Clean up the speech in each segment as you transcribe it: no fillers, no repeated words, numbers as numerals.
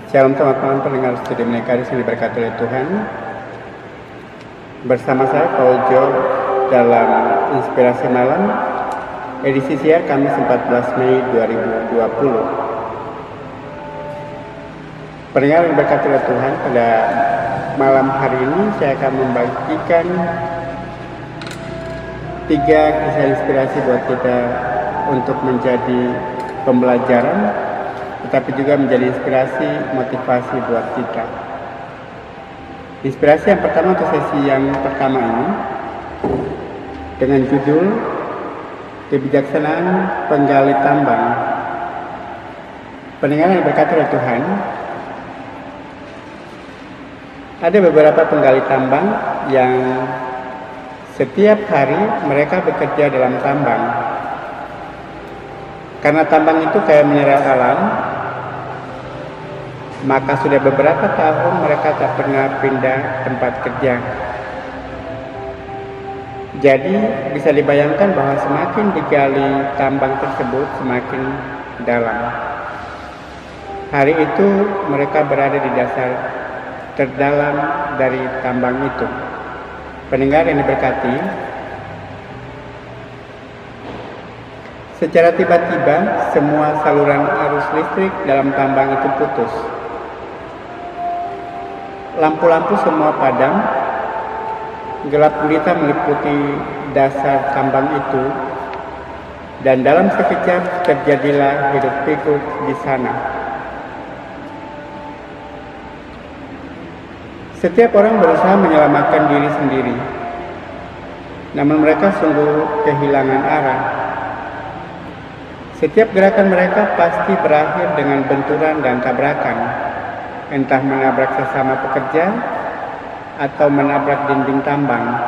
Shalom teman-teman pendengar studi Menekaris yang diberkati oleh Tuhan. Bersama saya Paul Jo dalam Inspirasi Malam edisi siar Kamis 14 Mei 2020. Pendengar yang diberkati oleh Tuhan, pada malam hari ini saya akan membagikan 3 kisah inspirasi buat kita untuk menjadi pembelajaran, tetapi juga menjadi inspirasi, motivasi buat kita. Inspirasi yang pertama untuk sesi yang pertama ini dengan judul Kebijaksanaan Penggali Tambang. Pendengar yang diberkati oleh Tuhan, ada beberapa penggali tambang yang setiap hari mereka bekerja dalam tambang. Karena tambang itu kayak mineral alam, maka sudah beberapa tahun mereka tak pernah pindah tempat kerja. Jadi bisa dibayangkan bahwa semakin digali tambang tersebut semakin dalam. Hari itu mereka berada di dasar terdalam dari tambang itu. Pendengar yang diberkati, secara tiba-tiba semua saluran arus listrik dalam tambang itu putus. Lampu-lampu semua padam, gelap gulita meliputi dasar tambang itu, dan dalam sekejap terjadilah hidup pikuk di sana. Setiap orang berusaha menyelamatkan diri sendiri, namun mereka sungguh kehilangan arah. Setiap gerakan mereka pasti berakhir dengan benturan dan tabrakan, entah menabrak sesama pekerja atau menabrak dinding tambang.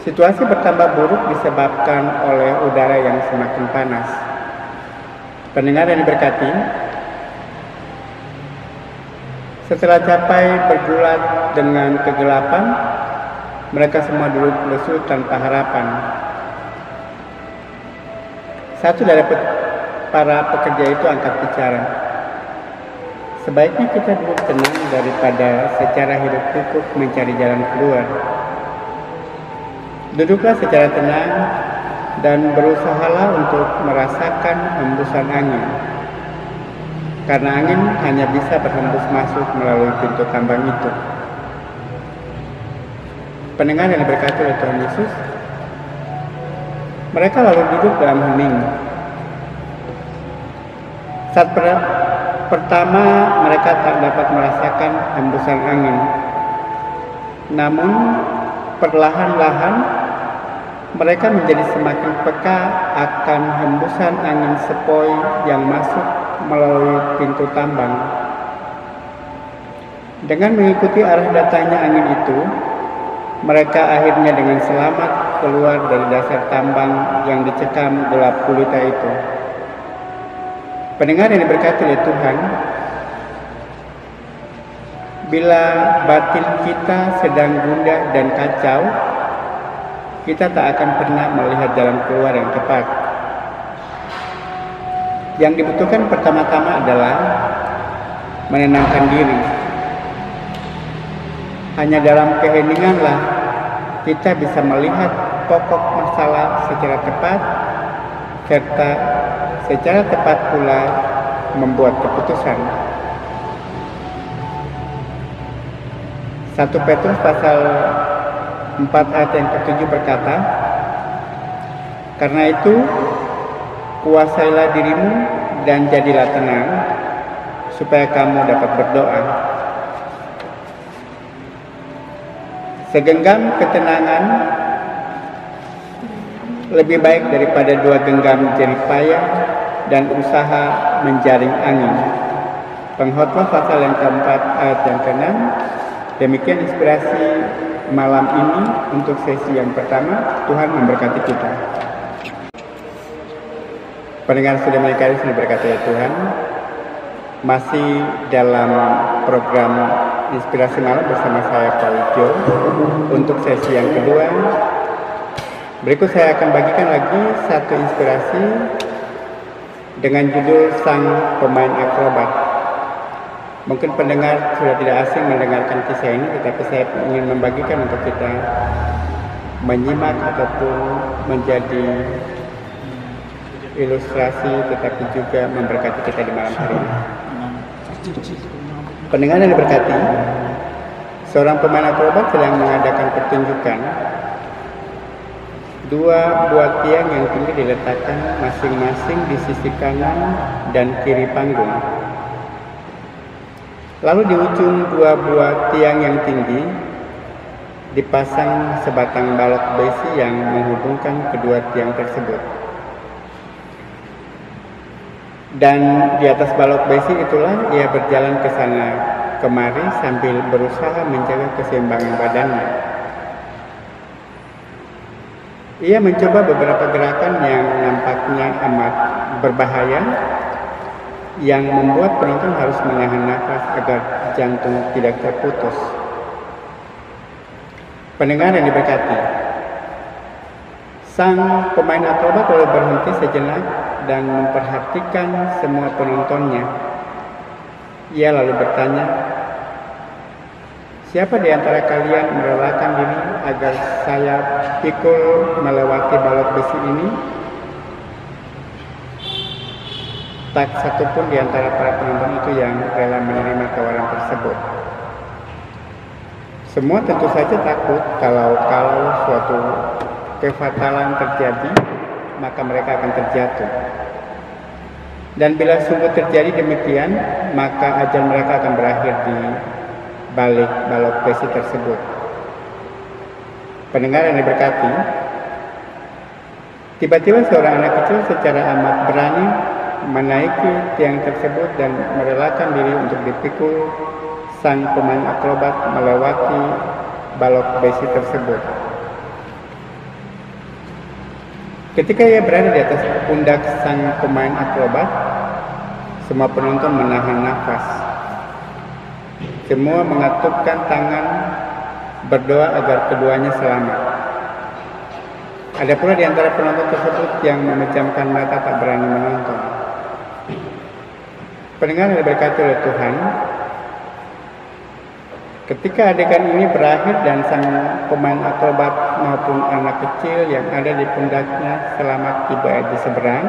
Situasi bertambah buruk disebabkan oleh udara yang semakin panas. Pendengar yang diberkati, setelah capai bergulat dengan kegelapan, mereka semua duduk lesu tanpa harapan. Satu dari para pekerja itu angkat bicara. Sebaiknya kita duduk tenang daripada secara hidup pikuk mencari jalan keluar. Duduklah secara tenang dan berusahalah untuk merasakan hembusan angin. Karena angin hanya bisa berhembus masuk melalui pintu tambang itu. Pendengar yang diberkati oleh Tuhan Yesus, mereka lalu duduk dalam hening. Saat pertama mereka tak dapat merasakan hembusan angin. Namun perlahan-lahan mereka menjadi semakin peka akan hembusan angin sepoi yang masuk melalui pintu tambang. Dengan mengikuti arah datangnya angin itu, mereka akhirnya dengan selamat keluar dari dasar tambang yang dicekam gelap gulita itu. Pendengar yang diberkati oleh Tuhan, bila batin kita sedang gundah dan kacau, kita tak akan pernah melihat jalan keluar yang tepat. Yang dibutuhkan pertama-tama adalah menenangkan diri. Hanya dalam keheninganlah kita bisa melihat pokok masalah secara tepat, serta secara tepat pula membuat keputusan. 1 Petrus pasal 4 ayat yang ke-7 berkata, "Karena itu, kuasailah dirimu dan jadilah tenang, supaya kamu dapat berdoa." Segenggam ketenangan lebih baik daripada 2 genggam jerih payah dan usaha menjaring angin. Pengkhotbah pasal yang keempat ayat yang ke-6. Demikian inspirasi malam ini untuk sesi yang pertama. Tuhan memberkati kita. Pendengar studi Menekaris yang diberkati oleh Tuhan, masih dalam program Inspirasi Malam bersama saya Paul Jo untuk sesi yang kedua. Berikut saya akan bagikan lagi 1 inspirasi dengan judul Sang Pemain Akrobat. Mungkin pendengar sudah tidak asing mendengarkan kisah ini, tetapi saya ingin membagikan untuk kita menyimak ataupun menjadi ilustrasi, tetapi juga memberkati kita di malam hari ini. Pendengar yang diberkati, seorang pemain akrobat sedang mengadakan pertunjukan. Dua buah tiang yang tinggi diletakkan masing-masing di sisi kanan dan kiri panggung. Lalu di ujung dua buah tiang yang tinggi dipasang sebatang balok besi yang menghubungkan kedua tiang tersebut. Dan di atas balok besi itulah ia berjalan ke sana kemari sambil berusaha menjaga keseimbangan badannya. Ia mencoba beberapa gerakan yang nampaknya amat berbahaya, yang membuat penonton harus menahan nafas agar jantung tidak terputus. Pendengar yang diberkati, sang pemain akrobat lalu berhenti sejenak dan memperhatikan semua penontonnya. Ia lalu bertanya, "Siapa di antara kalian merelakan diri agar saya pikul melewati balok besi ini?" Tak satupun di antara para penonton itu yang rela menerima tawaran tersebut. Semua tentu saja takut kalau suatu kefatalan terjadi, maka mereka akan terjatuh. Dan bila sungguh terjadi demikian, maka ajal mereka akan berakhir di balik balok besi tersebut. Pendengar yang diberkati, tiba-tiba seorang anak kecil secara amat berani menaiki tiang tersebut dan merelakan diri untuk dipikul sang pemain akrobat melewati balok besi tersebut. Ketika ia berada di atas pundak sang pemain akrobat, semua penonton menahan nafas. Semua mengatupkan tangan berdoa agar keduanya selamat. Ada pula di antara penonton tersebut yang memejamkan mata tak berani menonton. Pendengar yang diberkati oleh Tuhan, ketika adegan ini berakhir dan sang pemain akrobat maupun anak kecil yang ada di pundaknya selamat tiba di seberang,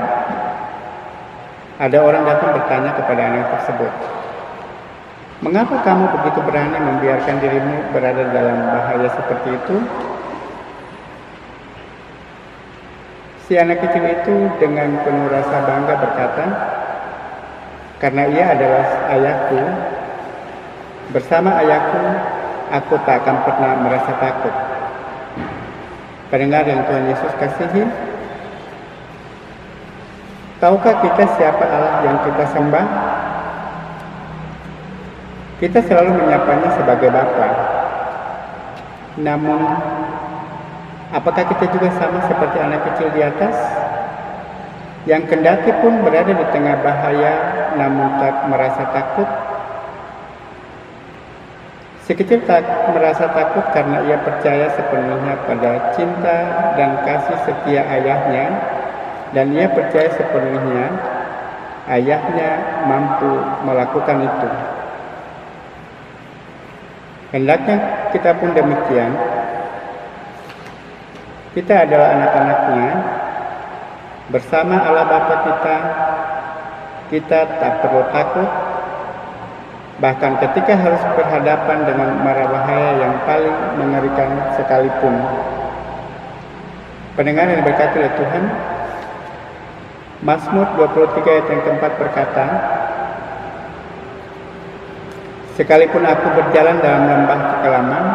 ada orang datang bertanya kepada anak tersebut, "Mengapa kamu begitu berani membiarkan dirimu berada dalam bahaya seperti itu?" Si anak kecil itu dengan penuh rasa bangga berkata, "Karena ia adalah ayahku, bersama ayahku, aku tak akan pernah merasa takut." Pendengar yang Tuhan Yesus kasihi, tahukah kita siapa Allah yang kita sembah? Kita selalu menyapanya sebagai Bapa. Namun, apakah kita juga sama seperti anak kecil di atas, yang kendati pun berada di tengah bahaya namun tak merasa takut? Si kecil tak merasa takut karena ia percaya sepenuhnya pada cinta dan kasih setia ayahnya, dan ia percaya sepenuhnya ayahnya mampu melakukan itu. Hendaknya kita pun demikian. Kita adalah anak-anaknya. Bersama Allah Bapa kita tak perlu takut. Bahkan ketika harus berhadapan dengan mara bahaya yang paling mengerikan sekalipun. Pendengar yang diberkati oleh Tuhan, Mazmur 23 ayat yang keempat berkata, "Sekalipun aku berjalan dalam lembah kekelaman,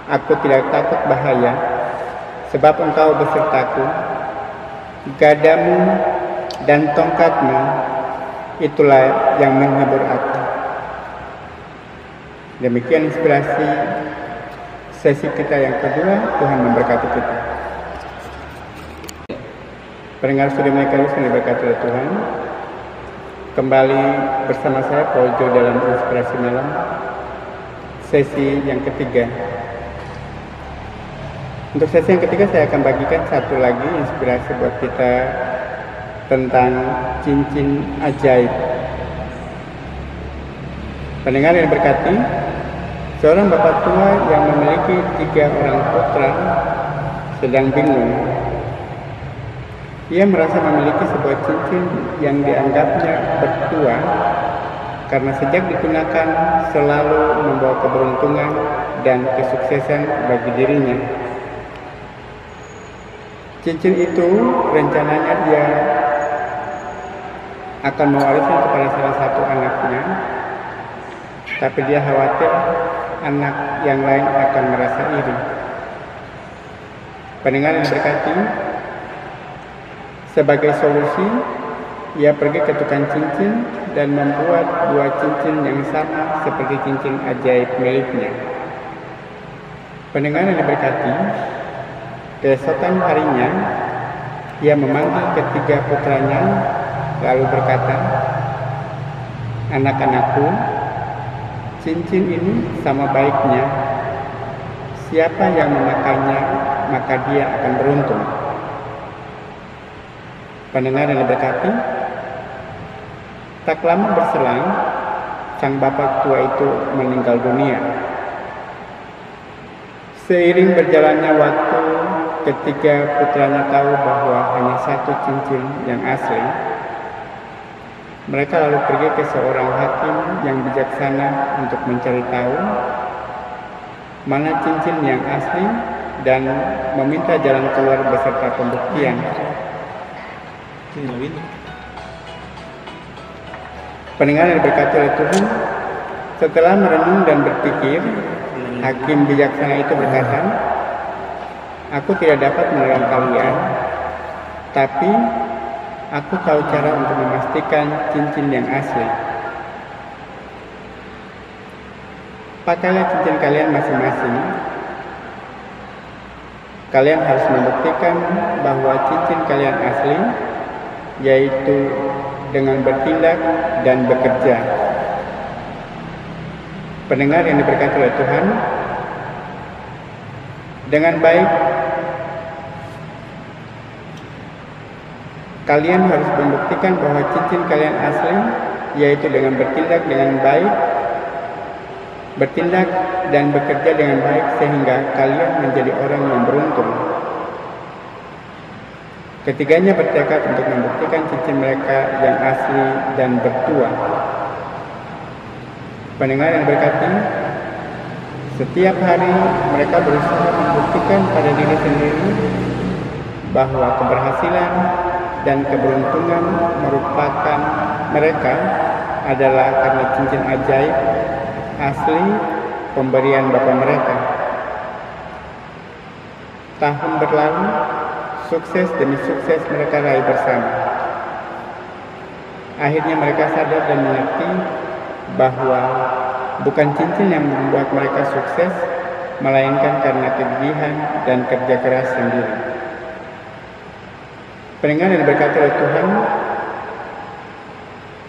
aku tidak takut bahaya, sebab Engkau besertaku, gadamu dan tongkatmu, itulah yang menghibur aku." Demikian inspirasi sesi kita yang kedua. Tuhan memberkati kita. Pendengar Studio Mekanis yang diberkati oleh Tuhan, kembali bersama saya Paul Jo dalam Inspirasi Malam, sesi yang ketiga. Untuk sesi yang ketiga saya akan bagikan satu lagi inspirasi buat kita tentang cincin ajaib. Pendengar yang berkati, seorang bapak tua yang memiliki 3 orang putra sedang bingung. Ia merasa memiliki sebuah cincin yang dianggapnya bertua karena sejak digunakan selalu membawa keberuntungan dan kesuksesan bagi dirinya. Cincin itu rencananya dia akan mewariskan kepada salah satu anaknya, tapi dia khawatir anak yang lain akan merasa iri. Pendengar yang berkati, sebagai solusi, ia pergi ke tukang cincin dan membuat 2 cincin yang sama seperti cincin ajaib miliknya. Pendengar yang diberkati, keesokan harinya, ia memanggil ketiga putranya lalu berkata, "Anak-anakku, cincin ini sama baiknya. Siapa yang memakainya, maka dia akan beruntung." Pendengar yang diberkati, tak lama berselang, sang bapak tua itu meninggal dunia. Seiring berjalannya waktu, ketika putranya tahu bahwa hanya 1 cincin yang asli, mereka lalu pergi ke seorang hakim yang bijaksana untuk mencari tahu mana cincin yang asli dan meminta jalan keluar beserta pembuktian. Pendengar yang diberkati oleh Tuhan, setelah merenung dan berpikir, hakim bijaksana itu berkata, "Aku tidak dapat menolong kalian, tapi aku tahu cara untuk memastikan cincin yang asli. Pakailah cincin kalian masing-masing. Kalian harus membuktikan bahwa cincin kalian asli, yaitu dengan bertindak dan bekerja." Pendengar yang diberkati oleh Tuhan, dengan baik kalian harus membuktikan bahwa cincin kalian asli, yaitu dengan bertindak dengan baik, bertindak dan bekerja dengan baik sehingga kalian menjadi orang yang beruntung. Ketiganya bertekad untuk membuktikan cincin mereka yang asli dan bertua. Pendengar yang berkati, setiap hari mereka berusaha membuktikan pada diri sendiri bahwa keberhasilan dan keberuntungan merupakan mereka adalah karena cincin ajaib asli pemberian Bapa mereka. Tahun berlalu, sukses demi sukses mereka raih bersama. Akhirnya mereka sadar dan mengerti bahwa bukan cincin yang membuat mereka sukses, melainkan karena kegigihan dan kerja keras sendiri. Pendengar yang diberkati oleh Tuhan,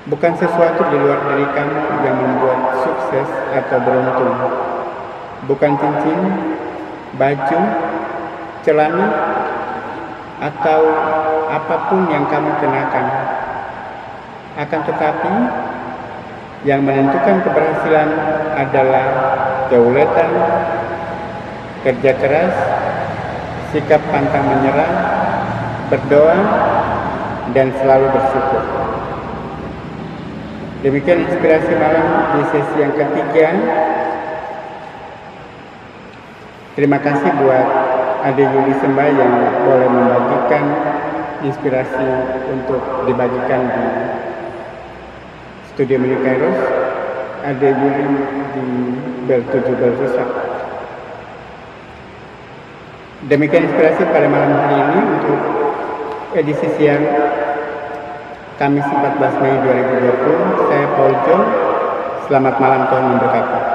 bukan sesuatu di luar diri kamu yang membuat sukses atau beruntung. Bukan cincin, baju, celana, atau apapun yang kamu kenakan. Akan tetapi, yang menentukan keberhasilan adalah keuletan, kerja keras, sikap pantang menyerah, berdoa, dan selalu bersyukur. Demikian inspirasi malam di sesi yang ketiga. Terima kasih buat Ade Yuli Sembah yang boleh membagikan inspirasi untuk dibagikan di Studio Mini Kairos. Ade Yuli di Bel 7 Bel Rusak. Demikian inspirasi pada malam hari ini untuk edisi siang Kamis 14 Mei 2020. Saya Paul John. Selamat malam, Tuhan memberkati.